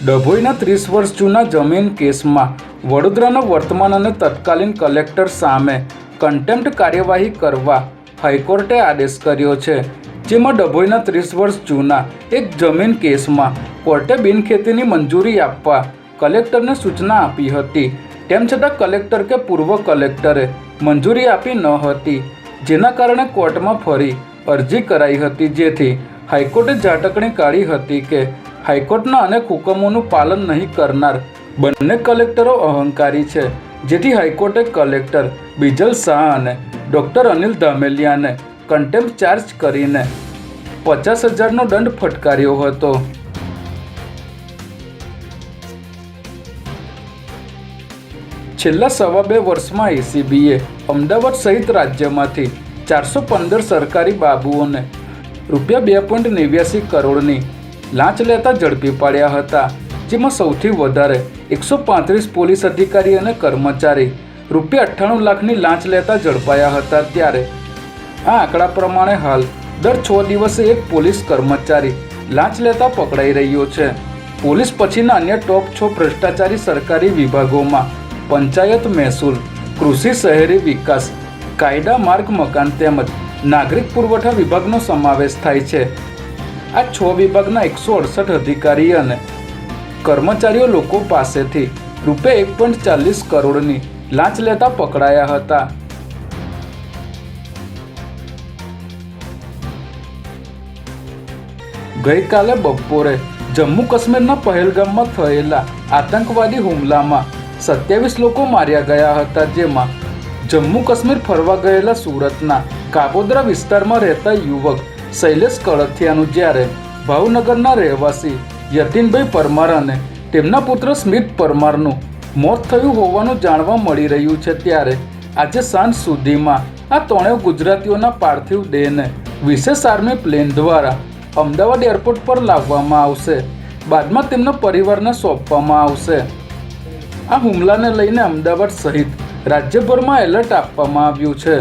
ડભોઈના 30 વર્ષ જૂના જમીન કેસમાં વડોદરાના વર્તમાન અને તત્કાલીન કલેક્ટર સામે કન્ટેમ્પ્ટ કાર્યવાહી કરવા હાઈકોર્ટે આદેશ કર્યો છે, જેમાં ડભોઈના 30 વર્ષ જૂના એક જમીન કેસમાં કોર્ટે બિનખેતીની મંજૂરી આપવા કલેક્ટરને સૂચના આપી હતી. તેમ છતાં કલેક્ટર કે પૂર્વ કલેક્ટરે મંજૂરી આપી ન હતી, જેના કારણે કોર્ટમાં ફરી અરજી કરાઈ હતી, જેથી હાઈકોર્ટે ઝાટકણી કાઢી હતી કે હાઈકોર્ટના અનેક હુકમોનું પાલન નહીં કરનાર બંને કલેક્ટરો અહંકારી છે, જેથી હાઈકોર્ટે કલેક્ટર બિજલ શાહ અને ડૉક્ટર અનિલ ધામેલિયાને કન્ટેમ્પ્ટ ચાર્જ કરીને 50,000નો દંડ ફટકાર્યો હતો. છેલ્લા 2.5 વર્ષમાં એસીબીએ અમદાવાદ સહિત રાજ્યમાંથી 415 સરકારી બાબુઓને ₹2.89 કરોડની લાંચ લેતા ઝડપી પાડ્યા હતા, જેમાં સૌથી વધારે 135 પોલીસ અધિકારી અને કર્મચારી ₹98 લાખની લાંચ લેતા ઝડપાયા હતા. ત્યારે આ આંકડા પ્રમાણે હાલ દર 6 દિવસે એક પોલીસ કર્મચારી લાંચ લેતા પકડાઈ રહ્યો છે. પોલીસ પછીના અન્ય ટોપ 6 ભ્રષ્ટાચારી સરકારી વિભાગોમાં પંચાયત, મહેસૂલ, કૃષિ, શહેરી વિકાસ, કાયદા, માર્ગ, મકાન તેમજ નાગરિક પુરવઠા વિભાગનો સમાવેશ થાય છે. આ 6 વિભાગના 168 અધિકારી અને કર્મચારીઓ લોકો પાસેથી ₹1.40 કરોડની લાંચ લેતા પકડાયા હતા. ગઈકાલે બપોરે જમ્મુ કાશ્મીરના પહેલગામમાં થયેલા આતંકવાદી હુમલામાં 27 લોકો માર્યા ગયા હતા, જેમાં જમ્મુ કાશ્મીર ફરવા ગયેલા સુરતના કાબોદરા વિસ્તારમાં રહેતા યુવક શૈલેષ કળથિયાનું, જ્યારે ભાવનગરના રહેવાસી યતીનભાઈ પરમાર અને તેમના પુત્ર સ્મિત પરમારનું મોત થયું હોવાનું જાણવા મળી રહ્યું છે. ત્યારે આજે સાંજ સુધીમાં આ ત્રણેય ગુજરાતીઓના પાર્થિવ દેહને વિશેષ આર્મી પ્લેન દ્વારા અમદાવાદ એરપોર્ટ પર લાવવામાં આવશે, બાદમાં તેમના પરિવારને સોંપવામાં આવશે. આ હુમલાને લઈને અમદાવાદ સહિત રાજ્યભરમાં એલર્ટ આપવામાં આવ્યું છે.